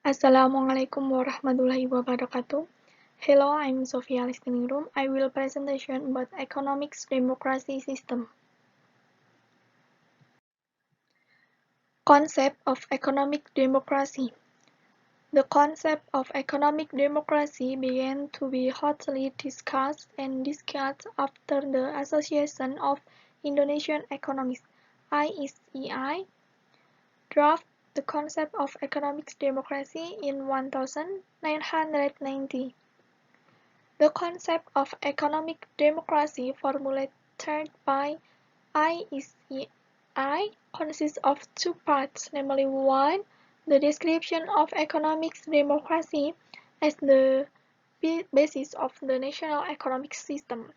Assalamualaikum warahmatullahi wabarakatuh. Hello, I'm Sofiya listening room. I will presentation about economics democracy system. Concept of economic democracy. The concept of economic democracy began to be hotly discussed and discussed after the Association of Indonesian Economists (ISEI) drafted the concept of economic democracy in 1990. The concept of economic democracy formulated by ISEI consists of two parts, namely 1. The description of economic democracy as the basis of the national economic system,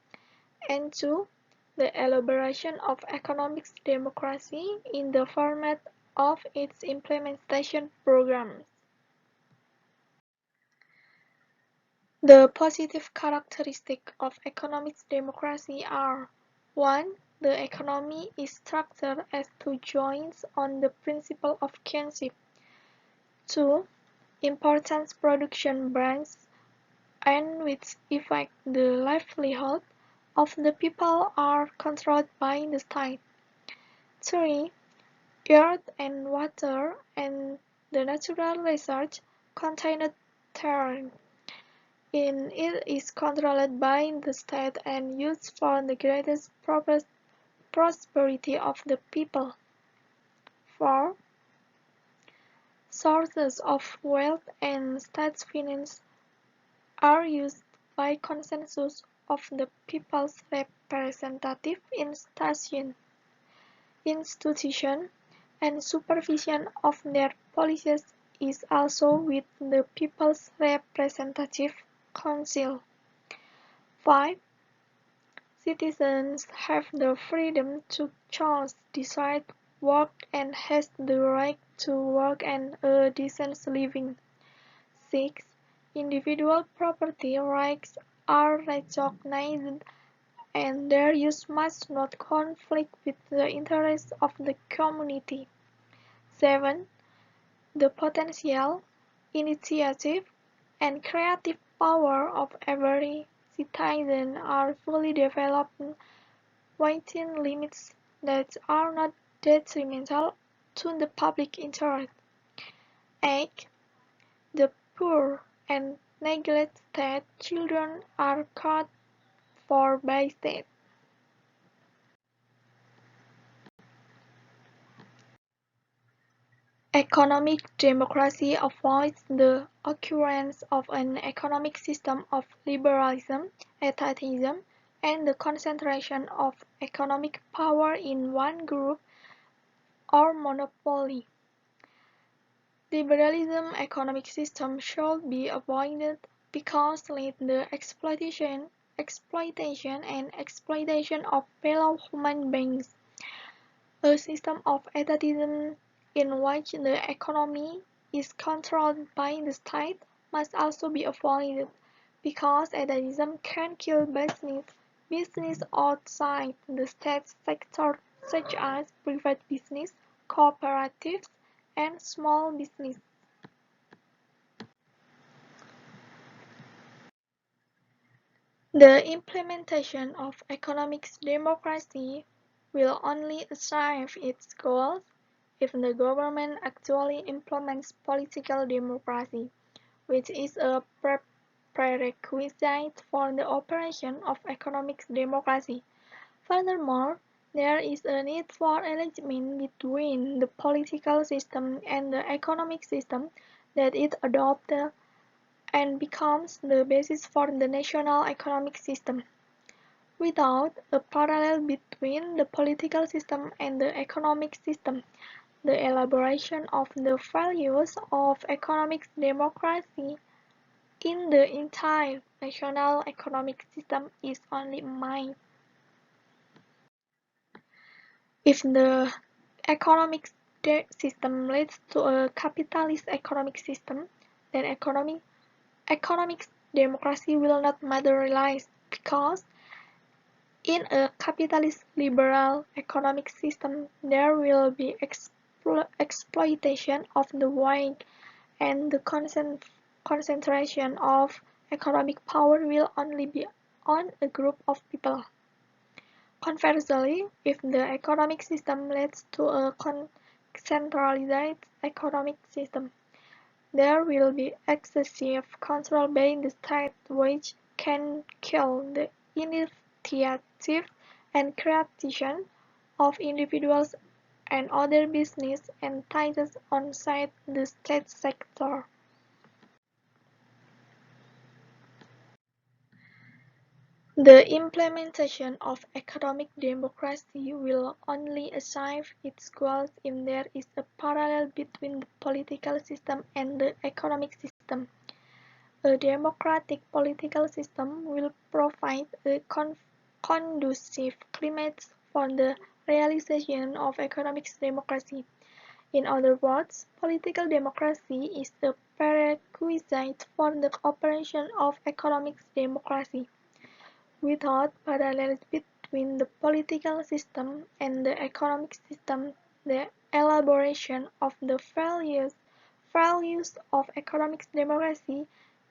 and 2. The elaboration of economic democracy in the format of its implementation programs. The positive characteristics of economic democracy are: 1. The economy is structured as two joints on the principle of kinship. 2. Important production branches and which affect the livelihood of the people are controlled by the state. 3. Earth and water and the natural resources contained therein. It is controlled by the state and used for the greatest prosperity of the people. 4. Sources of wealth and state finance are used by consensus of the people's representative institution, and supervision of their policies is also with the people's representative council. 5. Citizens have the freedom to choose, decide, work and has the right to work and a decent living. 6. Individual property rights are recognized and their use must not conflict with the interests of the community. 7. The potential, initiative, and creative power of every citizen are fully developed within limits that are not detrimental to the public interest. 8. The poor and neglected children are cared for by state. Economic democracy avoids the occurrence of an economic system of liberalism, etatism, and the concentration of economic power in one group or monopoly. Liberalism economic system should be avoided because lead the exploitation and exploitation of fellow human beings. A system of etatism in which the economy is controlled by the state must also be avoided, because etatism can kill business outside the state sector such as private business, cooperatives, and small business. The implementation of economic democracy will only achieve its goals if the government actually implements political democracy, which is a prerequisite for the operation of economic democracy. Furthermore, there is a need for alignment between the political system and the economic system that it adopts and becomes the basis for the national economic system. Without a parallel between the political system and the economic system, the elaboration of the values of economic democracy in the entire national economic system is only mine. If the economic system leads to a capitalist economic system, then economic democracy will not materialize, because in a capitalist liberal economic system there will be exploitation of the weak and the concentration of economic power will only be on a group of people. Conversely, if the economic system leads to a centralized economic system, there will be excessive control by the state which can kill the initiative and creation of individuals and other business entities outside the state sector. The implementation of economic democracy will only achieve its goals if there is a parallel between the political system and the economic system. A democratic political system will provide a conducive climate for the realization of economic democracy. In other words, political democracy is a prerequisite for the operation of economic democracy. Without parallels between the political system and the economic system, the elaboration of the values of economic democracy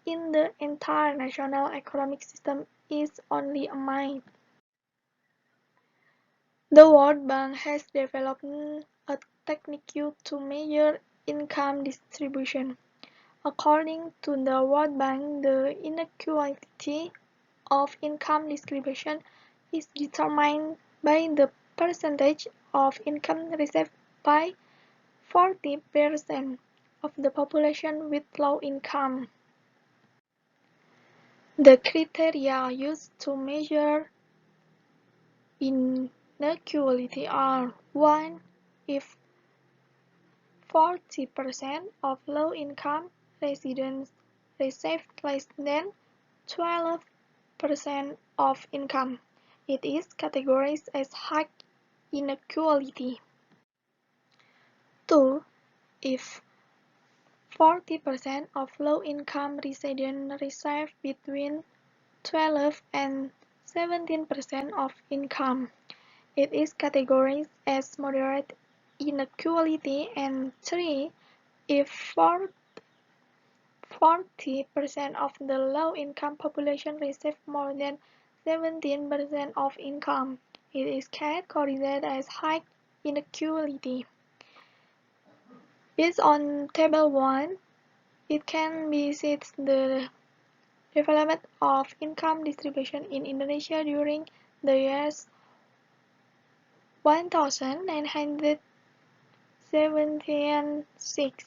in the entire national economic system is only a myth. The World Bank has developed a technique to measure income distribution. According to the World Bank, the inequality of income distribution is determined by the percentage of income received by 40% of the population with low income. The criteria used to measure inequality are: 1. If 40% of low-income residents receive less than 12% of income, it is categorized as high inequality. 2. If 40% of low-income residents receive between 12 and 17% of income, it is categorized as moderate inequality. And 3. If 40% of the low-income population receive more than 17% of income, it is categorized as high inequality. Based on Table 1, it can be seen the development of income distribution in Indonesia during the years 1976,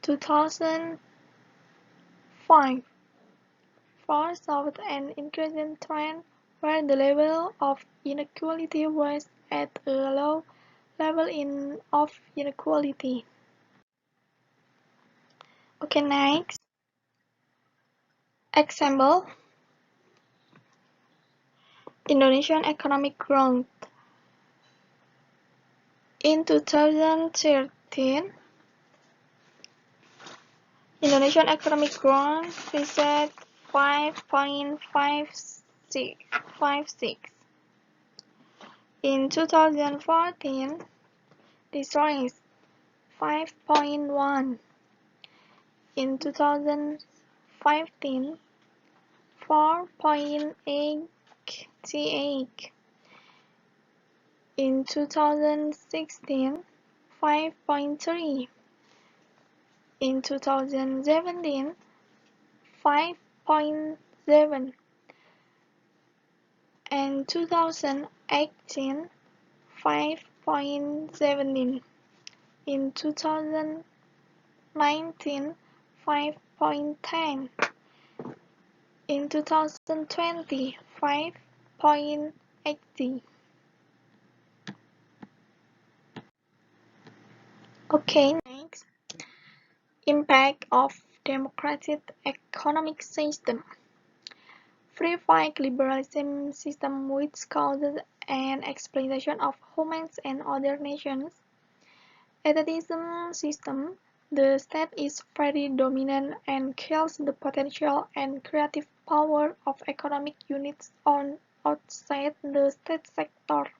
2005, for showed an increasing trend where the level of inequality was at a low level of inequality. Okay, next. Example: Indonesian economic growth. In 2013, Indonesian economic growth reached 5.56. In 2014, this rose 5.1. In 2015, 4.88. In 2016, 5.3. In 2017, 5.7. And 2018, 5.17. In 2019, 5.10. In 2020, 5.80. Okay, next. Impact of democratic economic system. Free market liberalism system which causes an exploitation of humans and other nations. Elitism system, the state is very dominant and kills the potential and creative power of economic units outside the state sector.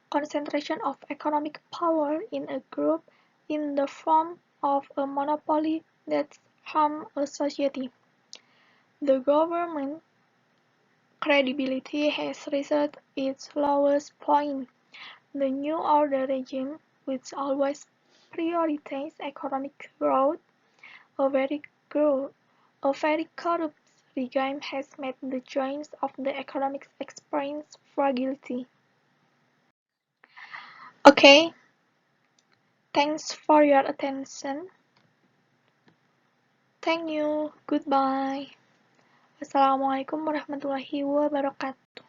Concentration of economic power in a group in the form of a monopoly that harms a society. The government credibility has reached its lowest point. The New Order regime, which always prioritized economic growth, a very growth, a very corrupt regime has made the joints of the economic experience fragility. Okay, thanks for your attention. Thank you. Goodbye. Wassalamualaikum warahmatullahi wabarakatuh.